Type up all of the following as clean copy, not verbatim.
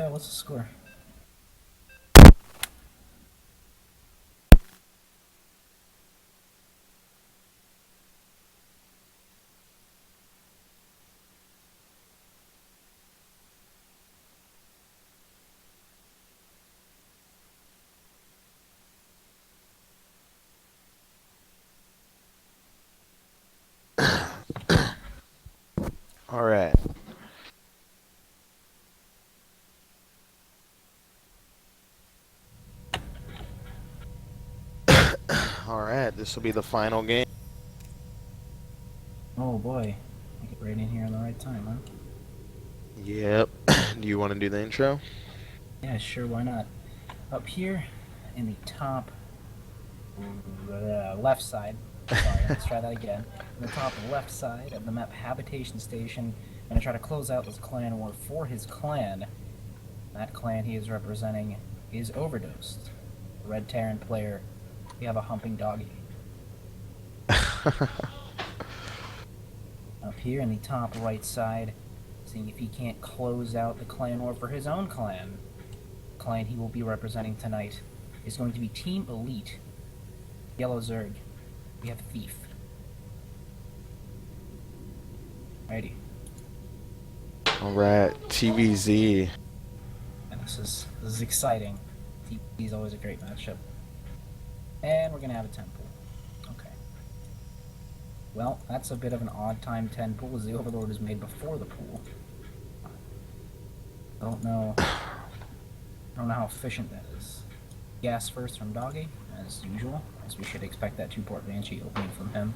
what's the score? All right. All right. This will be the final game. Oh boy, I get right in here in the right time, huh? Yep. Do you want to do the intro? Yeah, sure, why not? Up here in the top left side. Sorry, let's try that again. In the top left side of the map Habitation Station, gonna try to close out this clan war for his clan. That clan he is representing is Overdosed. Red Terran player. We have a humping doggy. Up here in the top right side, seeing if he can't close out the clan war for his own clan. The clan he will be representing tonight is going to be Team Elite. Yellow Zerg. We have Thief. Alrighty. All right. TVZ. And this is exciting. TP is always a great matchup. And we're gonna have a 10 pool. Okay. Well, that's a bit of an odd time 10 pool, as the Overlord is made before the pool. I don't know how efficient that is. Gas first from Doggy, as usual, as we should expect that 2-port Banshee opening from him.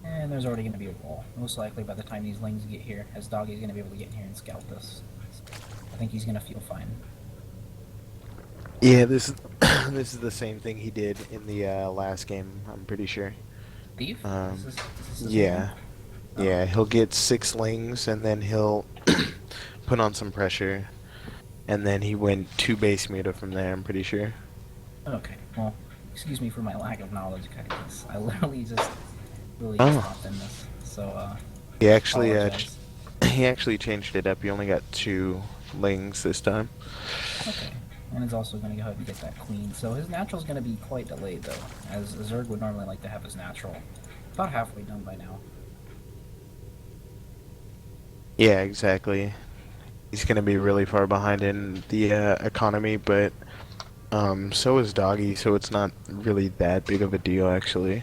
And there's already going to be a wall, most likely by the time these lings get here, as Doggy's going to be able to get in here and scout this. So I think he's going to feel fine. Yeah, this is this is the same thing he did in the last game. I'm pretty sure. Thief? Is this Yeah. Oh. Yeah, he'll get 6 lings and then he'll put on some pressure, and then he went 2 base meter from there. I'm pretty sure. Okay, well, excuse me for my lack of knowledge, guys. I literally just hopped in this, so He actually apologize. he actually changed it up. He only got 2 lings this time. Okay, and he's also going to go ahead and get that queen. So his natural's going to be quite delayed, though, as Zerg would normally like to have his natural about halfway done by now. Yeah, exactly. He's gonna be really far behind in the economy, but so is Doggy, so it's not really that big of a deal actually.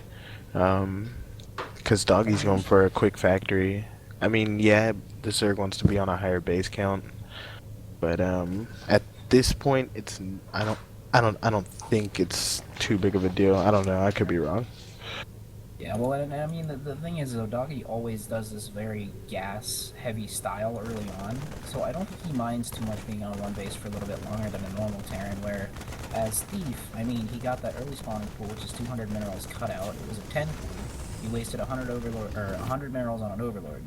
Because Doggy's going for a quick factory. I mean, yeah, the Zerg wants to be on a higher base count, but at this point, I don't think it's too big of a deal. I don't know. I could be wrong. Yeah, well, and I mean, the thing is, though, Doggy always does this very gas-heavy style early on, so I don't think he minds too much being on one base for a little bit longer than a normal Terran, where, as Thief, I mean, he got that early spawning pool, which is 200 minerals cut out. It was a 10 pool. He wasted 100 minerals on an Overlord,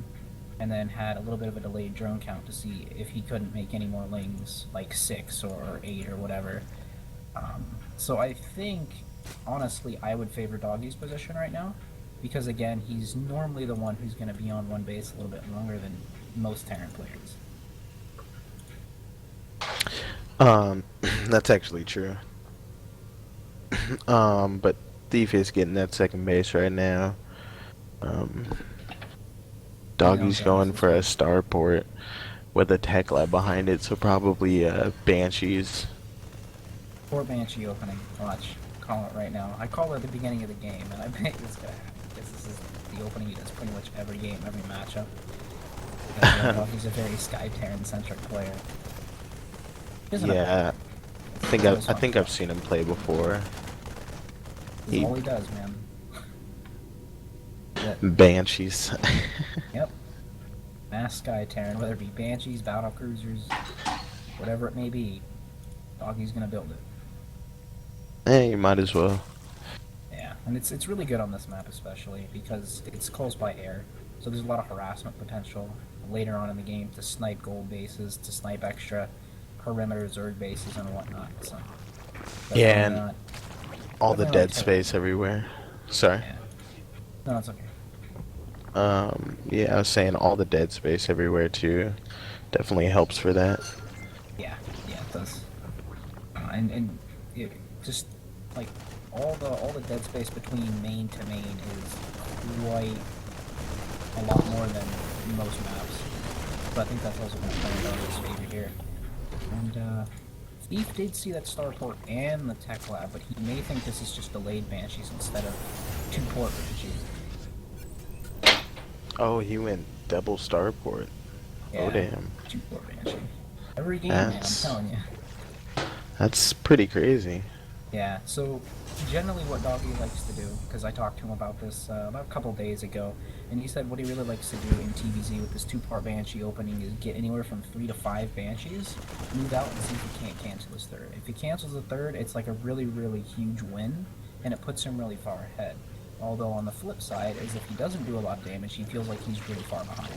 and then had a little bit of a delayed drone count to see if he couldn't make any more lings, like 6 or 8 or whatever. So I think, honestly, I would favor Doggy's position right now, because again, he's normally the one who's going to be on one base a little bit longer than most Terran players. That's actually true. But Thief is getting that second base right now. Doggy's going for a starport with a tech lab behind it, so probably Banshees. Poor Banshee opening. Watch. Call it right now. I call it at the beginning of the game, and I bet it's going to happen, because this is the opening he does pretty much every game, every matchup. He's a very Sky Terran-centric player. Yeah, I think I've seen him play before. That's all he does, man. Banshees. Yep. Mass Sky Terran, whether it be Banshees, Battle Cruisers, whatever it may be, Doggy's gonna build it. Hey, you might as well. Yeah, and it's really good on this map especially, because it's close by air, so there's a lot of harassment potential later on in the game to snipe gold bases, to snipe extra perimeter Zerg bases and whatnot, so... Yeah, and all the dead space everywhere. Sorry. Yeah. No, it's okay. Yeah, I was saying all the dead space everywhere too. Definitely helps for that. Yeah, yeah, it does. And it just like all the dead space between main to main is quite a lot more than most maps. So I think that's also going to play in Doggy's favor here. And Thief did see that starport and the tech lab, but he may think this is just delayed banshees instead of two port banshees. Oh, he went double starport. Oh Yeah, damn. two port banshee. Every game, man, I'm That's telling you. that's pretty crazy. Yeah, so generally what Doggy likes to do, because I talked to him about this about a couple days ago, and he said what he really likes to do in TVZ with this two-part Banshee opening is get anywhere from 3 to 5 Banshees, move out and see if he can't cancel his third. If he cancels the third, it's like a really, really huge win, and it puts him really far ahead. Although on the flip side is if he doesn't do a lot of damage, he feels like he's really far behind.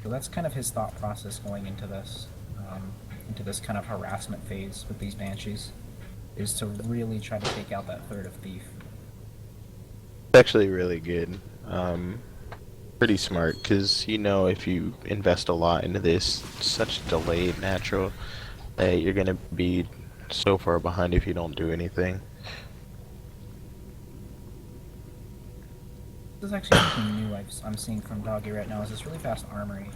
So that's kind of his thought process going into this kind of harassment phase with these Banshees, is to really try to take out that third of Thief. It's actually really good. Pretty smart, because you know if you invest a lot into this, such delayed natural, that you're gonna be so far behind if you don't do anything. This is actually something new I'm seeing from Doggy right now, is this really fast armory.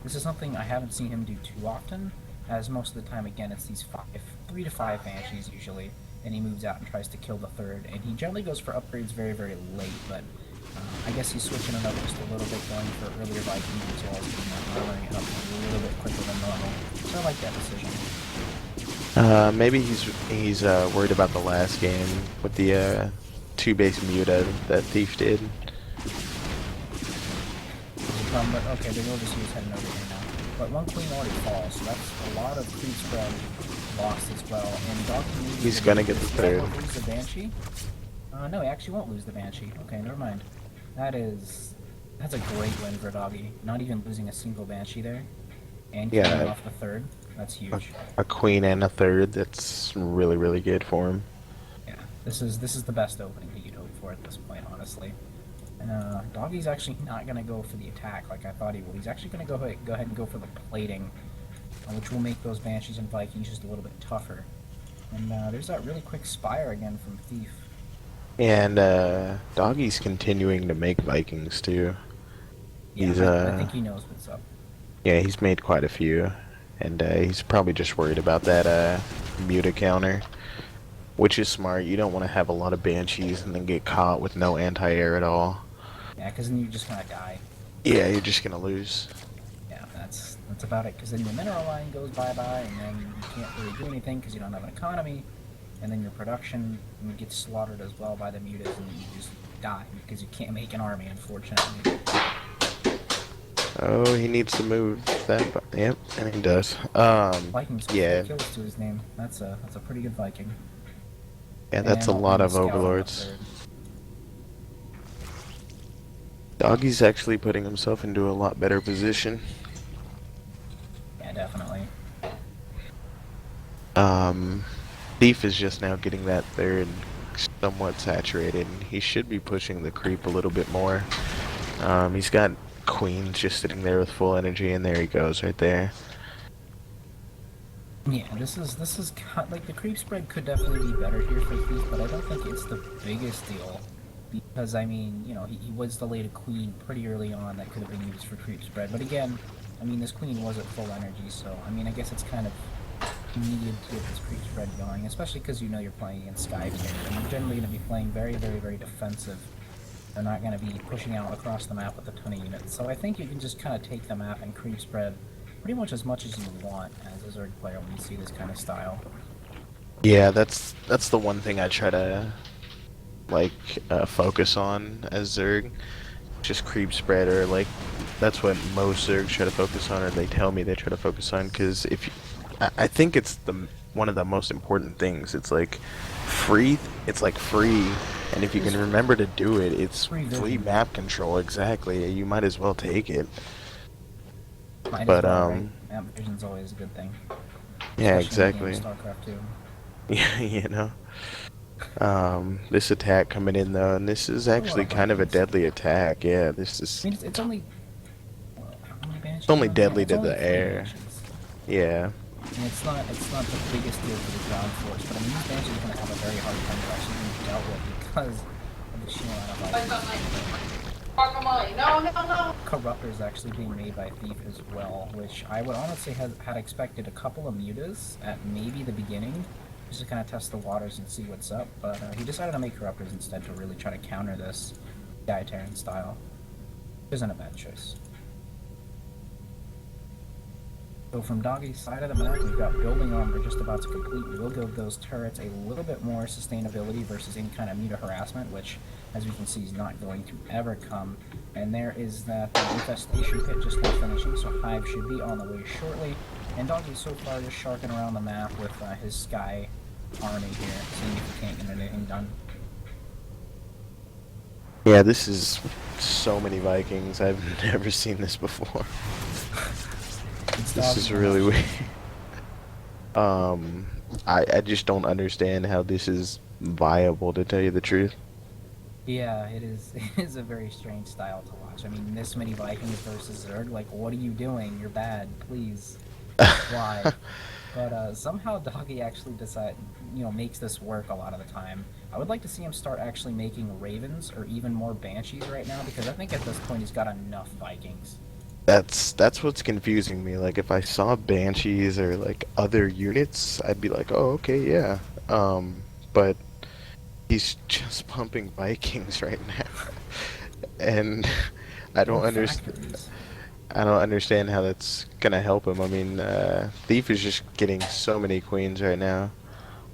This is something I haven't seen him do too often, as most of the time, again, it's these 3 to 5 Banshees usually, and he moves out and tries to kill the third, and he generally goes for upgrades very, very late, but I guess he's switching it up just a little bit, going for earlier Vikings as well as armoring it up a little bit quicker than normal. So I like that decision. Maybe he's worried about the last game with the two base muta that Thief did. But okay, the overseer's heading over here now. But one queen already falls, so that's a lot of creep spread lost as well. And Doggy needs He's gonna get the third. Lose the Banshee? No, he actually won't lose the Banshee. Okay, never mind. That's a great win for Doggy. Not even losing a single Banshee there, and killing off the third. That's huge. A queen and a third. That's really, really good for him. Yeah, this is the best opening that you'd hope for at this point, honestly. And Doggy's actually not going to go for the attack like I thought he would. He's actually going to go ahead and go for the plating, which will make those Banshees and Vikings just a little bit tougher. And there's that really quick Spire again from Thief. And Doggy's continuing to make Vikings too. Yeah, I think he knows what's up. Yeah, he's made quite a few, and he's probably just worried about that muta counter, which is smart. You don't want to have a lot of Banshees and then get caught with no anti-air at all. Yeah, because then you're just gonna die. Yeah, you're just gonna lose. Yeah, that's about it. Because then your mineral line goes bye-bye, and then you can't really do anything because you don't have an economy, and then your production gets slaughtered as well by the mutas, and you just die because you can't make an army, unfortunately. Oh, he needs to move that. Yep, and he does. Vikings, yeah. kills to his name. That's a pretty good Viking. Yeah, that's a lot of overlords. Doggy's actually putting himself into a lot better position. Yeah, definitely. Thief is just now getting that third somewhat saturated. He should be pushing the creep a little bit more. He's got queens just sitting there with full energy, and there he goes right there. Yeah, this is like the creep spread could definitely be better here for Thief, but I don't think it's the biggest deal. Because, I mean, you know, he was delayed a queen pretty early on that could have been used for creep spread. But again, I mean, this queen was at full energy, so, I mean, I guess it's kind of needed to get this creep spread going, especially because you know you're playing against Sky here, and you're generally going to be playing very, very, very defensive. They're not going to be pushing out across the map with a ton of units. So I think you can just kind of take the map and creep spread pretty much as much as you want as a Zerg player when you see this kind of style. Yeah, that's the one thing I try to focus on as Zerg. Just creep spread, or like that's what most Zergs try to focus on, or they tell me they try to focus on. Because if I think it's one of the most important things. It's like free. It's like free, and if you can remember to do it, it's free map control. Exactly. You might as well take it. Might as well, right? Map vision's always a good thing. Yeah, Especially exactly. in StarCraft 2. Yeah, you know. This attack coming in though, and this is A lot actually of kind of a Vikings. deadly attack. Yeah, this I is mean, it's only how many it's banshees only are on there? deadly It's to only the three air. banshees. Yeah, And it's not the biggest deal for the ground force, but I mean these banshees are going to have a very hard time of actually being dealt with because of the sheer amount of Vikings. Corruptors actually being made by Thief as well, which I would honestly had expected a couple of mutas at maybe the beginning, just to kind of test the waters and see what's up, but he decided to make Corruptors instead to really try to counter this Terran style. Isn't a bad choice. So from Doggy's side of the map, we've got building armor just about to complete. We will give those turrets a little bit more sustainability versus any kind of muta harassment, which, as we can see, is not going to ever come. And there is that infestation pit just now finishing, so Hive should be on the way shortly. And Doggy so far just sharking around the map with his Sky army here, seeing if he can't get anything done. yeah. This is so many Vikings. I've never seen this before. It's This Doggy is in a really nutshell. weird. I just don't understand how this is viable, to tell you the truth. Yeah, it is. It is a very strange style to watch. I mean, this many Vikings versus Zerg. Like, what are you doing? You're bad. Please, why? But somehow Doggy actually makes this work a lot of the time. I would like to see him start actually making Ravens or even more Banshees right now because I think at this point he's got enough Vikings. That's what's confusing me. Like if I saw banshees or like other units, I'd be like, "Oh, okay, yeah." But he's just pumping Vikings right now. And I don't Or understand factories. I don't understand how that's going to help him. I mean, Thief is just getting so many queens right now.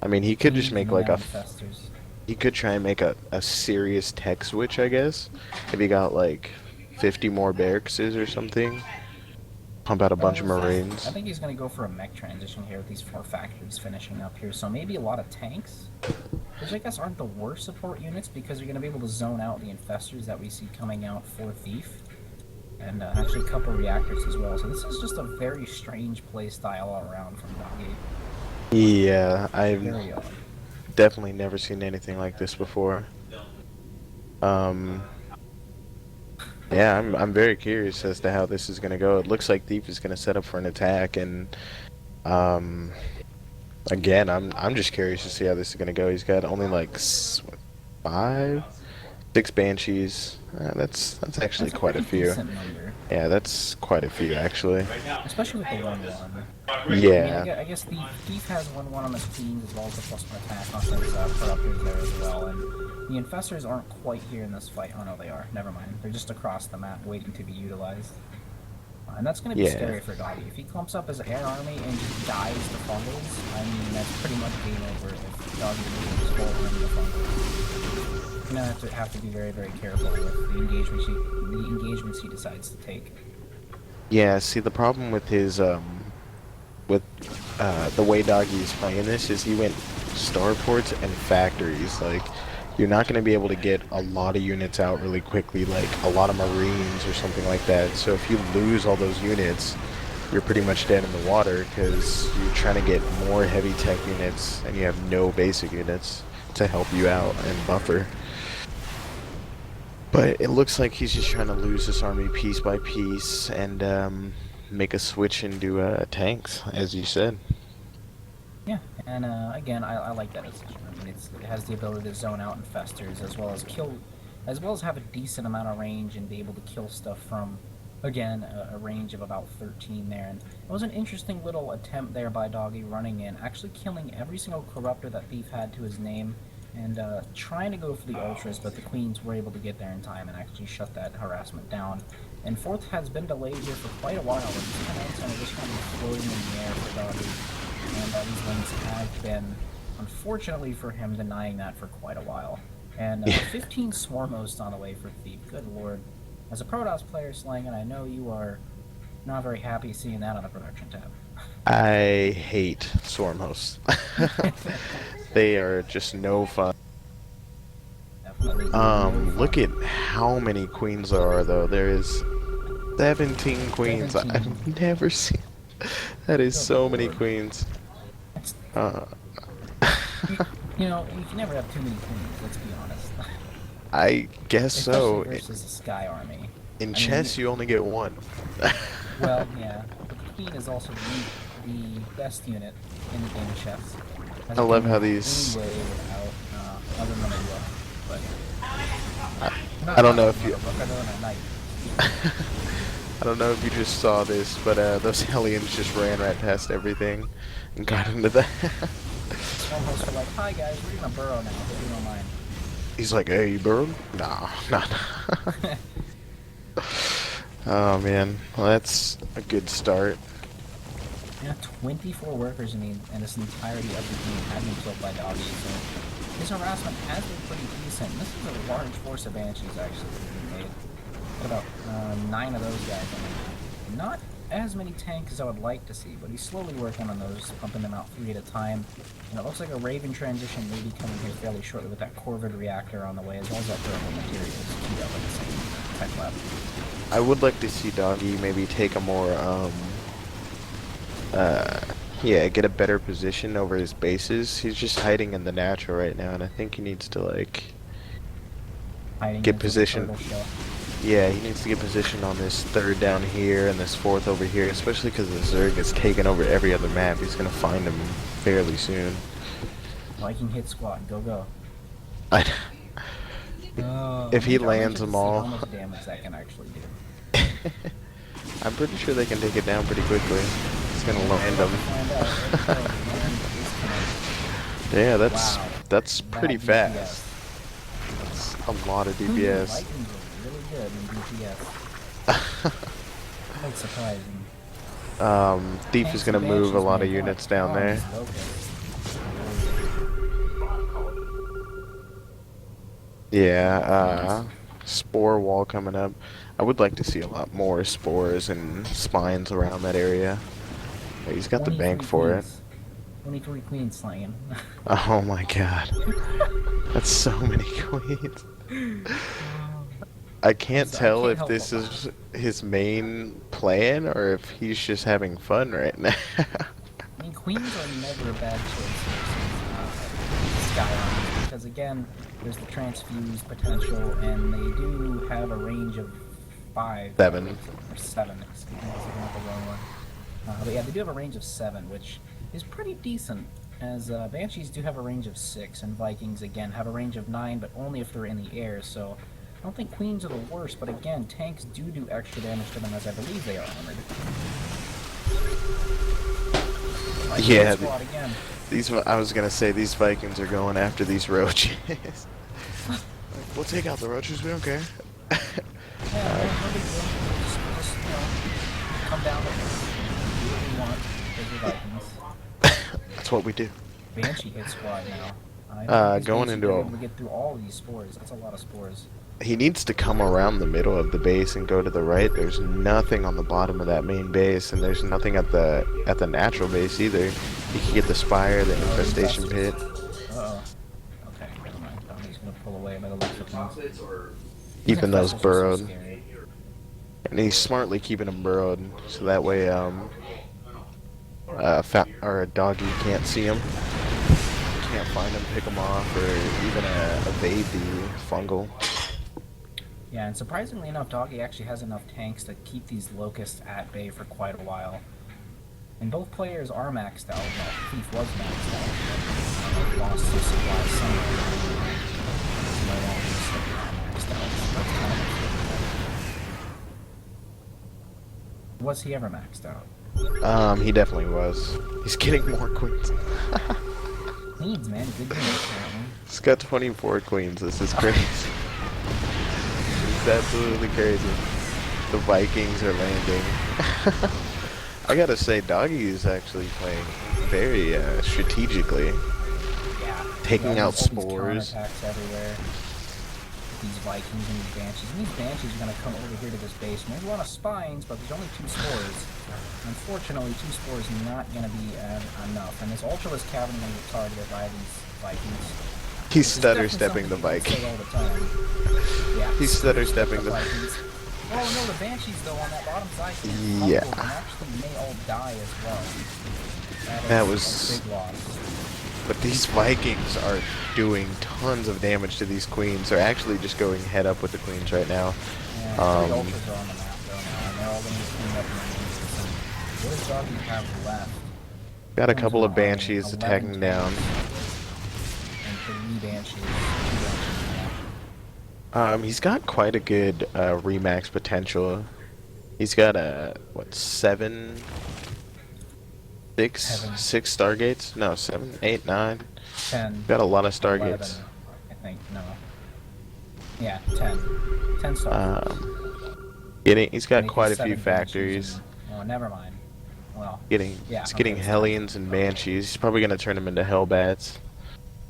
I mean, he could just Queens and make like now Infestors. he could try and make a serious tech switch, I guess. If he got like 50 more barracks or something, pump out a bunch of I Marines. think he's going to go for a mech transition here with these four factories finishing up here. So maybe a lot of tanks, which I guess aren't the worst support units because you're going to be able to zone out the infestors that we see coming out for Thief. And actually a couple reactors as well. So this is just a very strange play style all around from Doggy. Yeah, I've Very odd. definitely never seen anything like this before. Um, yeah, I'm very curious as to how this is gonna go. It looks like Thief is gonna set up for an attack, and um, again, I'm just curious to see how this is gonna go. He's got only like five, six banshees. That's actually That's a quite a pretty few. decent number, Yeah, that's quite a few actually. especially with the 1-1. I mean, Yeah, I guess Thief has 1-1 on his queens as well as the +1 attack on his corruptors there as well. And the infestors aren't quite here in this fight. Oh no, they are. Never mind. They're just across the map waiting to be utilized. And that's going to be yeah. scary for Doggy. If he clumps up his air army and just dies to fungals, I mean, that's pretty much game over if Doggy loses his whole army to fungals. He's going to have to be very, very careful with the engagements he decides to take. Yeah, see the problem with his with the way Doggy's playing this is he went starports and factories. Like you're not going to be able to get a lot of units out really quickly, like a lot of Marines or something like that. So if you lose all those units, you're pretty much dead in the water because you're trying to get more heavy tech units and you have no basic units to help you out and buffer. But it looks like he's just trying to lose this army piece by piece and make a switch into tanks, as you said. Yeah, and again, I like that decision. I mean, it has the ability to zone out infestors as well as have a decent amount of range and be able to kill stuff from, again, a range of about 13 there. And it was an interesting little attempt there by Doggy running in, actually killing every single corruptor that Thief had to his name, and trying to go for the ultras, but the queens were able to get there in time and actually shut that harassment down. And fourth has been delayed here for quite a while, and these tanks are just kind of floating in the air for Doggy. And these lanes have been, unfortunately for him, denying that for quite a while. And 15 Swarmhosts on the way for Thief. Good lord. As a Protoss player, Slangen, I know you are not very happy seeing that on the production tab. I hate swarm hosts. They are just no fun. Definitely no Look at fun. how many queens there are, though. There is 17 queens. 17. I've never seen. That is Good so many lord. queens. That's, Uh, You know, you can never have too many queens, let's be honest. I guess Especially so. versus a Sky Army. In I mean, chess, you only get one. well, yeah, but the queen is also the best unit in the game of chess, as I it can love how move these. anyway without, other than a rook, but I, I not don't not know other if than you. a rook, other than a knight. I don't know if you just saw this, but those hellions just ran right past everything and got Yeah, into that. the swarm hosts are like, "Hi guys, we're gonna burrow now. Hope you don't mind." He's like, "Hey, you burrowed?" Nah, nah. Oh man, well that's a good start. Yeah, 24 workers in this entirety of the game have been killed by doggies, so his harassment has been pretty decent. This is a large force of banshees actually being made. Got about 9 of those guys on the map. Not as many tanks as I would like to see, but he's slowly working on those, pumping them out 3 at a time. And it looks like a Raven transition may be coming here fairly shortly with that Corvid reactor on the way, as well as that thermal materials queued up at the same tech lab. I would like to see Doggy maybe take a more uh yeah, get a better position over his bases. He's just hiding in the natural right now, and I think he needs to like Hiding in get his little position. turtle shell. Yeah, he needs to get position on this third down here and this fourth over here, especially because the Zerg is taking over every other map. He's gonna find him fairly soon. Viking hit squad, go go. I, if he I'm lands interested them to see how all, much damage that can actually do. I'm pretty sure they can take it down pretty quickly. He's gonna land We'll them. find out. There we go. Land is Yeah, connected. Wow, that's that pretty DPS. fast. That's a lot of Who knew DPS. Vikings were really good in DPS? Quite surprising. Thief is Tanks and gonna move a banshees, lot man, of going units to down town on there. these locusts. Yeah, Queens. spore wall coming up. I would like to see a lot more spores and spines around that area. But he's got the bank 23 for it. queens. 23 queens slanging. Oh my god. That's so many queens. I can't I tell can't if help this but laugh. is his main plan or if he's just having fun right now. I mean, queens are never a bad choice versus sky armies because again, there's the transfuse potential, and they do have a range of 5, Seven. or 7. Excuse me, I was looking at the wrong one. But yeah, they do have a range of 7, which is pretty decent. As banshees do have a range of 6, and Vikings again have a range of 9, but only if they're in the air. So I don't think queens are the worst, but again, tanks do extra damage to them, as I believe they are armored. Yeah, Squad again. I was gonna say these Vikings are going after these roaches. Like, we'll take out the roaches, we don't care. Yeah, no big deal. Just, you know, come down with us. Do what we want, because we're Vikings. That's what we do. Banshee hit squad now. I don't think these Going Banshees into are a... able to get through all of these spores. That's a lot of spores. He needs to come around the middle of the base and go to the right. There's nothing on the bottom of that main base, and there's nothing at the natural base either. He can get the spire, the infestation pit. Uh-oh. Okay, never mind. He's gonna pull away by the looks of things. These Keeping those infestors are so burrowed. scary. And he's smartly keeping them burrowed, so that way, or a doggy can't see him. Can't find him, pick him off, or even evade the fungal. Yeah, and surprisingly enough, Doggy actually has enough tanks to keep these locusts at bay for quite a while. And both players are maxed out. Well, Thief was maxed out. But lost his supplies somewhere. He's no longer maxed out. That's kind of unfortunate. Was he ever maxed out? He definitely was. He's getting more queens. Queens, man. Good queens, apparently. He's got 24 queens. This is crazy. It's absolutely crazy. The Vikings are landing. I gotta say, Doggy is actually playing very strategically. Yeah. Taking out All these spores. counterattacks everywhere. These Vikings and these Banshees. And these Banshees are going to come over here to this base. And there's a lot of spines, but there's only 2 spores. Unfortunately, 2 spores is not going to be enough. And this Ultraless Cavern going to get targeted by these Vikings. He's stutter stepping the Viking. All the time. Yeah, He's stutter stepping the Vikings. Oh no, the Banshees though on that bottom side can Yeah. and actually may all die as well. That is was- a big loss. But these Vikings are doing tons of damage to these queens. They're actually just going head up with the queens right now. Yeah, 3 ultras are on the map though now, and they're all going to be cleaned up in the next. What does Doggy have left? Got a Queens couple are of on banshees 11 attacking down. and 3 banshees. 2 banshees now. He's got quite a good remax potential. He's got what, 6 stargates? No, 7, 8, 9. 10. Got a lot of 11, stargates. I think. No. Yeah, 10. 10 stars. He's got Making quite a few 7 banshees factories. and- oh, never mind. Well, yeah, He's okay, getting it's Hellions and Banshees. He's probably gonna turn them into Hellbats.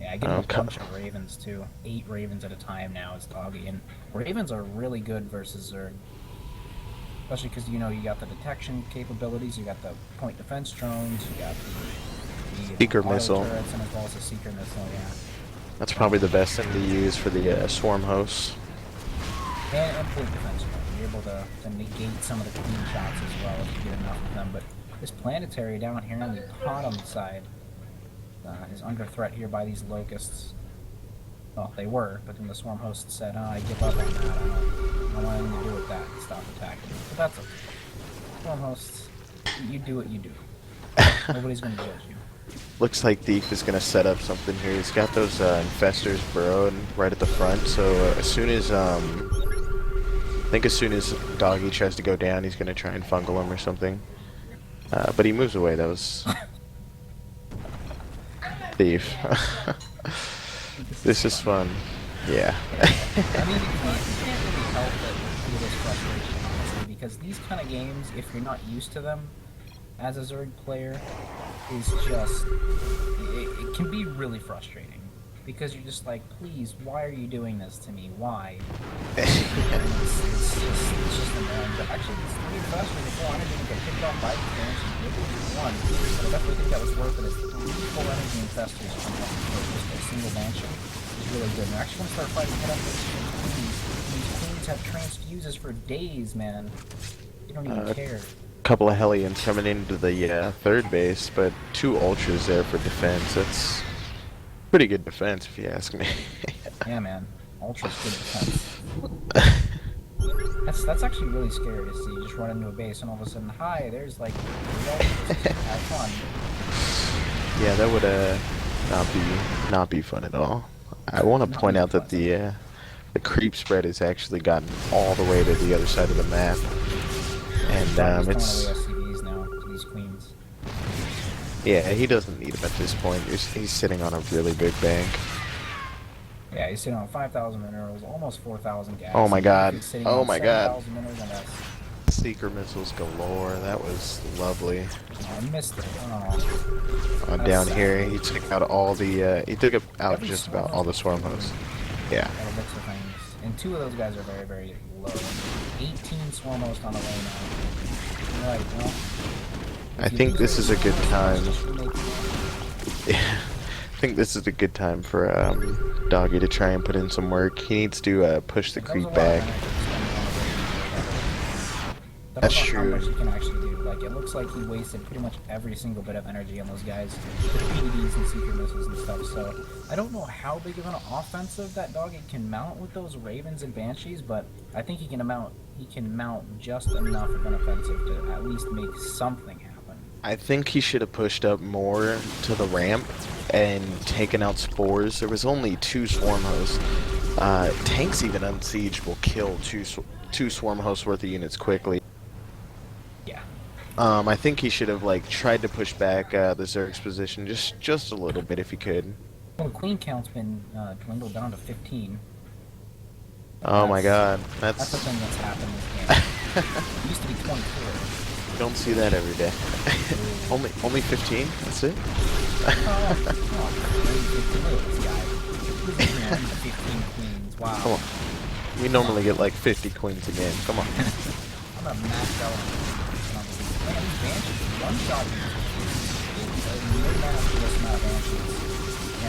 Yeah, I give him a bunch of Ravens too. 8 Ravens at a time now is Doggy, and Ravens are really good versus Zerg. Especially because, you know, you got the detection capabilities, you got the point defense drones, you got the Seeker auto missile. turrets, and as well as the Seeker missile, yeah. That's probably the best thing to use for the swarm hosts. And point defense drone. You're able to negate some of the clean shots as well if you get enough of them. But this planetary down here on the bottom side is under threat here by these locusts. Well, they were, but then the swarm host said, oh, I give up on that. I don't want anything to do with that. Stop attacking. But that's okay. Swarm hosts, you do what you do. Nobody's going to judge you. Looks like Thief is gonna set up something here. He's got those infestors burrowed right at the front. So as soon as I think as soon as Doggy tries to go down, he's gonna try and fungal him or something. But he moves away. That was Thief. This is fun. Yeah. I mean, you can't really help but feel this frustration, honestly, because these kind of games, if you're not used to them as a Zerg player, is just, it can be really frustrating. Because you're just like, please, why are you doing this to me? Why? It's just annoying. But actually, it's 3 infestors before I didn't get picked off by the fans. One, but I definitely think that was worth it. It's 3 full energy infestors from just a single mansion. It's really good. And I actually want to start fighting head up with queens. These queens have transfuses for days, man. You don't even care. Couple of Hellions coming into the third base, but 2 ultras there for defense. That's pretty good defense, if you ask me. Yeah, man. Ultra's good defense. That's actually really scary to see. You just run into a base and all of a sudden, hi, there's like, have fun. Yeah, that would not be fun at all. I want to point out that the creep spread has actually gotten all the way to the other side of the map, and it's. SCVs now to these queens. Yeah, he doesn't need them at this point. He's sitting on a really big bank. Yeah, he's sitting on 5,000 minerals, almost 4,000 gas. Oh my god. Oh my god. 7,000 minerals and that's... Seeker missiles galore. That was lovely. Oh, I missed it. Oh. Down sad. here, he took out all the. He took out Every just swarm about all the host swarm hosts. Yeah. By the looks of things. And 2 of those guys are very, very low. 18 swarm hosts on the way now. Right, well... I think this is a good time. Yeah. I think this is a good time for Doggy to try and put in some work. He needs to push the creep back. That's true. How much he can actually do. Like, it looks like he wasted pretty much every single bit of energy on those guys with PDDs and secret missiles and stuff. So I don't know how big of an offensive that Doggy can mount with those Ravens and Banshees, but I think he can mount just enough of an offensive to at least make something happen. I think he should have pushed up more to the ramp and taken out spores. There was only 2 swarm hosts. Tanks even unsieged will kill two swarm hosts worth of units quickly. Yeah. I think he should have like tried to push back the Zerg's position just a little bit if he could. Well, the queen count's been dwindled down to 15. Oh my god, That's the thing that's happened in this game. It used to be 24. You don't see that every day. only 15? That's it? Wow. Come on. We normally get like 50 queens a game. Come on. I'm gonna max out on these banshees. One shot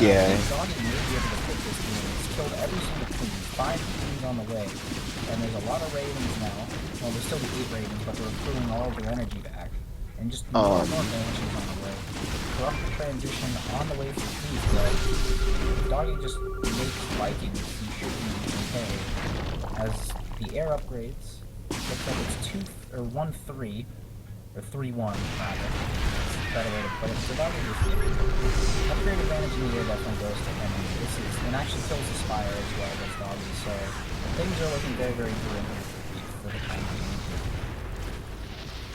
Yeah. Doggy may be able to pick this game. It's killed every single queen. 5 queens on the way. And there's a lot of ravens now. Well, there's still the 8 ravens, but they're pulling all of their energy back. And just more banshees on the way. corrupt the transition on the way for Thief, but if Doggy just makes Vikings, he should be okay. As the air upgrades, looks like it's 1-3, or 3-1, rather. That's a better way to put it. So Doggy just upgrade advantage in the air definitely goes to him, and actually kills the Spire as well as Doggy, so things are looking very, very grim here for Thief for the time being.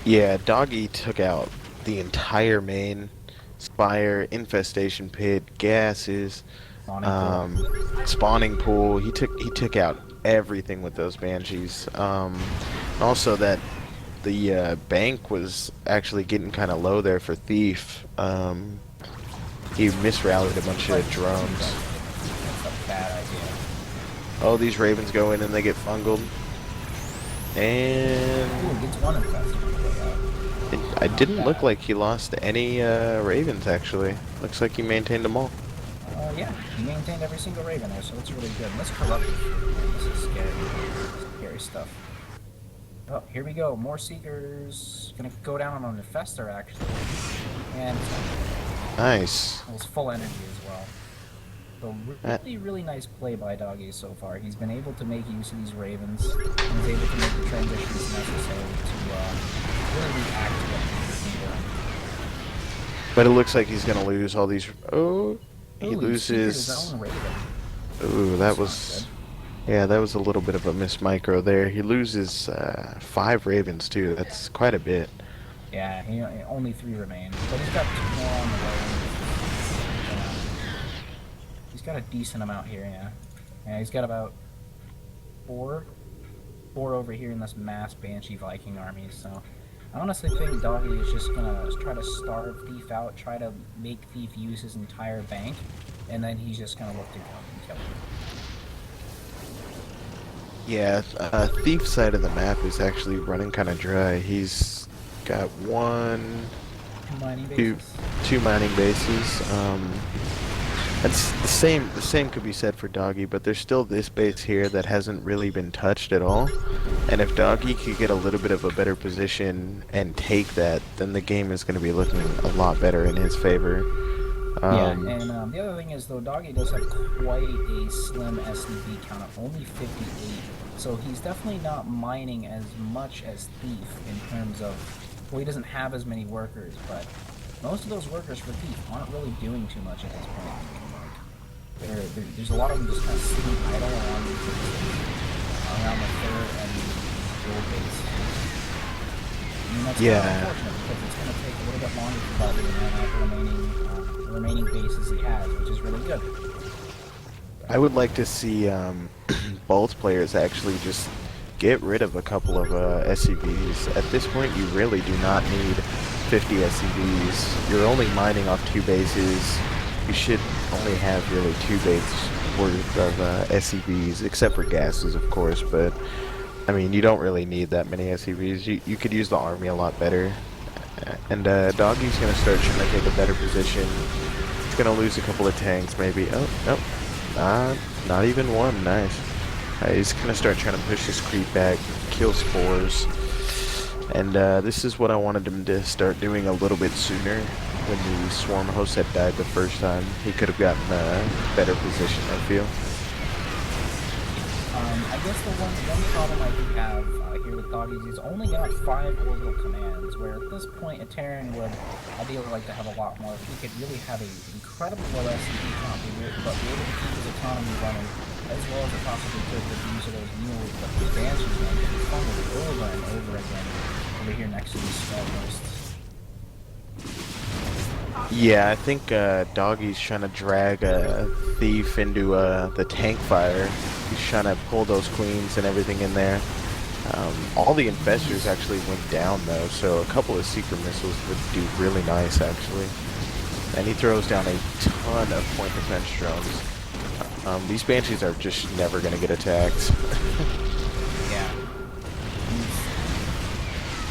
Yeah, Doggy took out the entire main, Spire, Infestation Pit, gases, spawning pool. He took out everything with those Banshees. Also that the bank was actually getting kind of low there for Thief. He misrallied a bunch of drones. That's a bad idea. Oh, these Ravens go in and they get fungled. And Ooh, gets one infested. it didn't look like he lost any Ravens, actually. Looks like he maintained them all. Yeah, he maintained every single Raven there, so it's really good. And let's corrupt it. This is scary. Scary stuff. Oh, here we go. More Seekers. Gonna go down on an Infestor, actually. And Nice. it was full energy as well. So really, really nice play by Doggy so far. He's been able to make use of these Ravens, and is able to make the transitions necessary to really react to what he's doing. But it looks like he's gonna lose all these. Oh, he Ooh, loses. his own Raven. Ooh, that was. Yeah, that was a little bit of a miss micro there. He loses 5 Ravens too. That's quite a bit. Yeah, only 3 remain, but he's got 2 more on the way. He's got a decent amount here, yeah. Yeah, he's got about 4 over here in this mass Banshee Viking army, so I honestly think Doggy is just gonna try to starve Thief out, try to make Thief use his entire bank, and then he's just gonna look to go and kill him. Yeah, Thief's side of the map is actually running kind of dry. He's got 1, Mining 2, bases. 2 mining bases. That's the same. The same could be said for Doggy, but there's still this base here that hasn't really been touched at all. And if Doggy could get a little bit of a better position and take that, then the game is going to be looking a lot better in his favor. Yeah, and the other thing is, though, Doggy does have quite a slim SCV count of only 58, so he's definitely not mining as much as Thief in terms of, well, he doesn't have as many workers, but most of those workers for Thief aren't really doing too much at this point. There's a lot of them just kind of sitting idle around the 3rd and gold base. I mean, that's kind of unfortunate because it's going to take a little bit longer for Doggy to man out the remaining bases he has, which is really good. I would like to see both players actually just get rid of a couple of SCVs. At this point, you really do not need 50 SCVs. You're only mining off 2 bases. You should only have really 2 bases worth of SCVs, except for gases, of course, but I mean, you don't really need that many SCVs. You could use the army a lot better. And Doggy's going to start trying to take a better position. He's going to lose a couple of tanks, maybe. Oh, nope. Not even one. Nice. He's going to start trying to push his creep back, kill spores. And this is what I wanted him to start doing a little bit sooner. When the swarm host had died the first time, he could have gotten a better position, I feel. I guess the one problem I do have here with Doggy is he's only got 5 orbital commands, where at this point a Terran would ideally like to have a lot more. If he could really have an incredibly low SCP count, but be able to keep his economy running, as well as it possibly could with the use of those mules, but the Banshees man can be funneled over and over again over here next to these spell bursts. Yeah, I think Doggy's trying to drag Thief into the tank fire. He's trying to pull those queens and everything in there. All the infestors actually went down though, so a couple of secret missiles would do really nice actually. And he throws down a ton of point defense drones. These Banshees are just never going to get attacked. Yeah.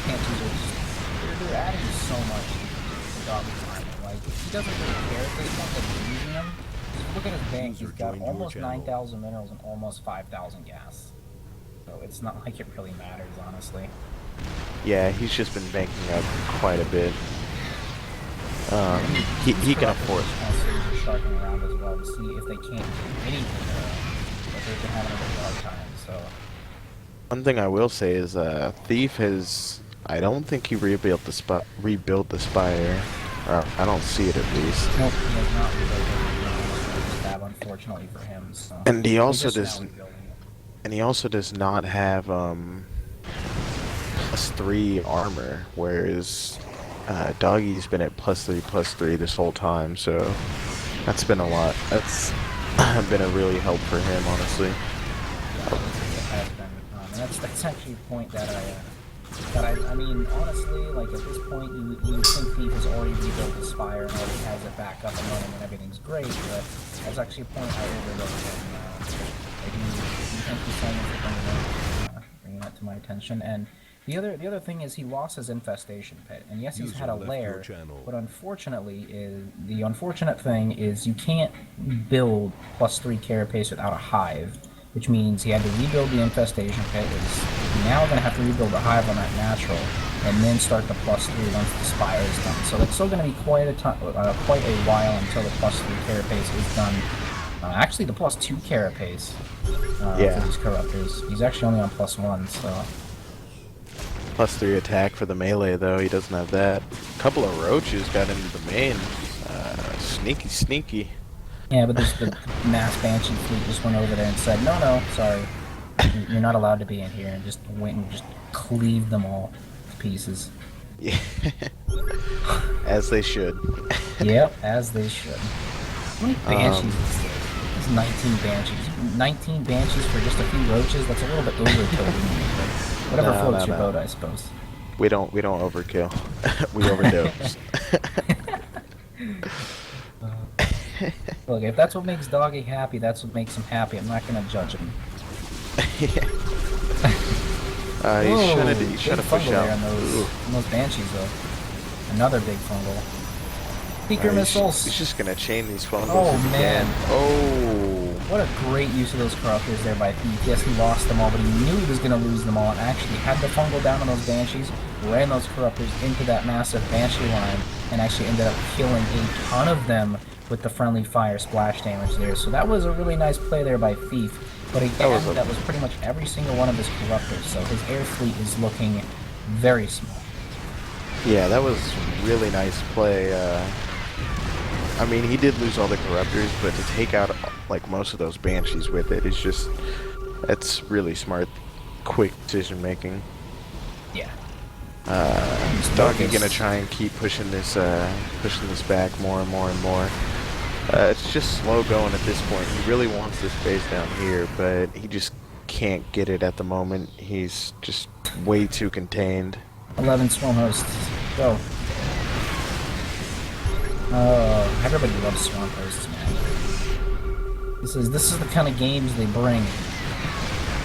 Banshees are just, they're adding so much to Doggy's army. Like, he doesn't really care if they point that he's using them. Look at his bank, he's got almost 9,000 minerals and almost 5,000 gas. So it's not like it really matters, honestly. Yeah, he's just been banking up quite a bit. He can afford. Constantly sharking around as well to see if they can't do anything to him, but they've been having a really hard time. So One thing I will say is, Thief has. I don't think he rebuilt the spire. I don't see it at least. nope, he has not rebuilt the stab, unfortunately for him. So And he also just now does. rebuilding it. And he also does not have +3 armor, whereas Doggy's been at +3/+3 this whole time. So that's been a lot. That's been a really help for him, honestly. Yeah, it has been, and that's actually a point that I mean, honestly, like at this point, you would think Thief has already rebuilt the spire and already has it back up and running and everything's great, but that's actually a point I overlooked. And I do thank you so much for bringing that to my attention. And the other thing is he lost his infestation pit, and yes, he's had a lair, but unfortunately, the unfortunate thing is you can't build +3 carapace without a hive. Which means he had to rebuild the infestation pit. He's now going to have to rebuild the hive on that natural, and then start the +3 once the spire is done. So it's still going to be quite a while until the +3 carapace is done. Actually, the +2 carapace Yeah. for these corruptors. He's actually only on +1, so +3 attack for the melee, though. He doesn't have that. A couple of roaches got into the main. Sneaky. yeah. But the mass banshee fleet just went over there and said, "No, sorry, you're not allowed to be in here," and just went and just cleaved them all to pieces. Yeah. As they should. Yep, as they should. How many banshees is there? It's 19 banshees. 19 banshees for just a few roaches? That's a little bit overkill to me, but whatever floats your boat, I suppose. We don't overkill. We overdose. Look, if that's what makes Doggy happy, that's what makes him happy. I'm not gonna judge him. He should have pushed out. On those banshees, though. Another big fungal. Seeker missiles. He's just gonna chain these fungals. Oh man. Oh. What a great use of those corruptors there by Thief. Yes, he lost them all, but he knew he was going to lose them all, and actually had the fungal down on those banshees, ran those corruptors into that massive banshee line, and actually ended up killing a ton of them with the friendly fire splash damage there. So that was a really nice play there by Thief. But again, that was pretty much every single one of his corruptors, so his air fleet is looking very small. Yeah, that was really nice play. I mean, he did lose all the corruptors, but to take out like most of those banshees with it is just, that's really smart, quick decision making. Yeah. Doggy gonna try and keep pushing this back more and more and more. It's just slow going at this point. He really wants this base down here, but he just can't get it at the moment. He's just way too contained. 11 swarm hosts. Go. Everybody loves swamp hosts, man. This is the kind of games they bring.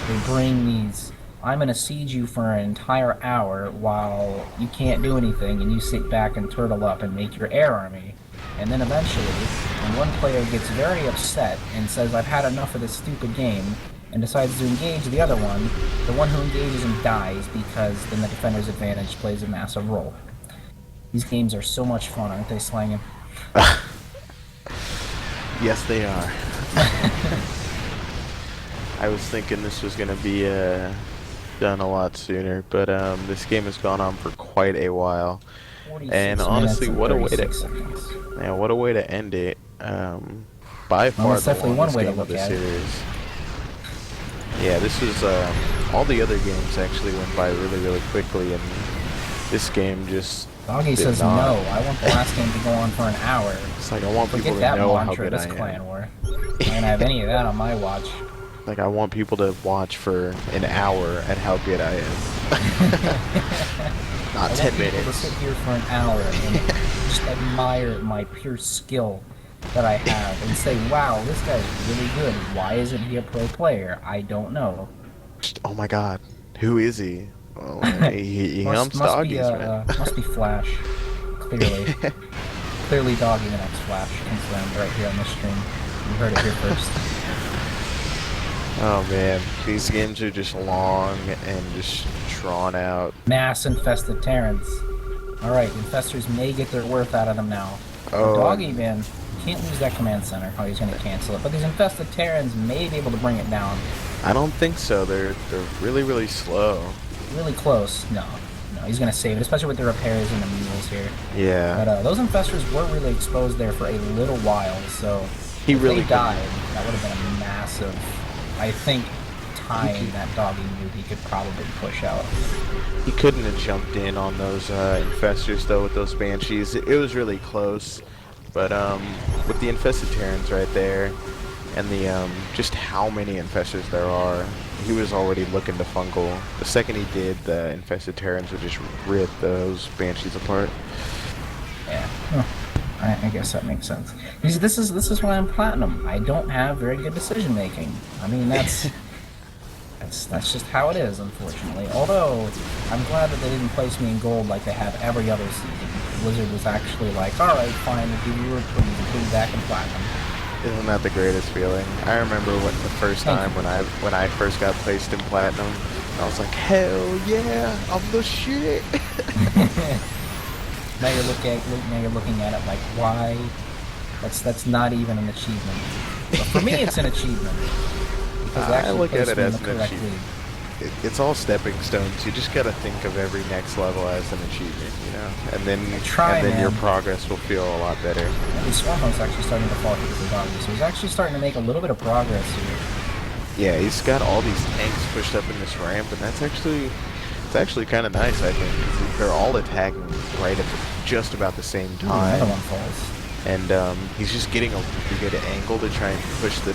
They bring these. I'm gonna siege you for an entire hour while you can't do anything, and you sit back and turtle up and make your air army. And then eventually, when one player gets very upset and says, "I've had enough of this stupid game," and decides to engage the other one, the one who engages him dies because then the defender's advantage plays a massive role. These games are so much fun, aren't they, Slangin'? Yes, they are. I was thinking this was gonna be done a lot sooner, but this game has gone on for quite a while. And honestly, what a way to end it. By far the longest game of the series. Yeah, this was all the other games actually went by really quickly, and this game just Doggy says not. no. I want the last game to go on for an hour. It's like I want people to that know how mantra, good this I am. clan war. I don't have any of that on my watch. Like I want people to watch for an hour at how good I am. Not 10 minutes. I want people to sit here for an hour and just admire my pure skill that I have and say, wow, this guy's really good. Why isn't he a pro player? I don't know. Oh my god, who is he? Well, he humps doggies, man. Must be Flash, clearly. Clearly Doggy the next Flash confirmed right here on this stream. You heard it here first. Oh man, these games are just long and just drawn out. Mass infested Terrans. Alright, infestors may get their worth out of them now. Oh, Doggy, man, can't lose that command center. Oh, he's going to cancel it. But these infested Terrans may be able to bring it down. I don't think so. They're really, really slow. Really close. No, he's going to save it, especially with the repairs and the mules here. Yeah. But those infestors were really exposed there for a little while, so He if really they died, that would have been a massive, I think, time that Doggy knew he could probably push out. He couldn't have jumped in on those infestors though with those banshees. It was really close, but with the infested Terrans right there, and the just how many infestors there are, he was already looking to fungal. The second he did, the infested Terrans would just rip those banshees apart. Yeah, I guess that makes sense. This is why I'm platinum. I don't have very good decision making. I mean, that's just how it is, unfortunately. Although, I'm glad that they didn't place me in gold like they have every other season. Blizzard was actually like, alright, fine, we'll give you a reprieve and put you back in platinum. Isn't that the greatest feeling? I remember when the first time when I first got placed in platinum, I was like, hell yeah, I'm the shit. Now you're looking at it like, why? That's not even an achievement. But for me, it's an achievement. Because I look at placed it me in as the an correct achievement. league. It's all stepping stones. You just gotta think of every next level as an achievement, you know, and then your progress will feel a lot better. Yeah, the Swarmhound's actually starting to fall through the doggy, so he's actually starting to make a little bit of progress here. Yeah, he's got all these tanks pushed up in this ramp, and it's actually kind of nice, I think. 'Cause they're all attacking right at just about the same time. Another one falls. And he's just getting a really good angle to try and push the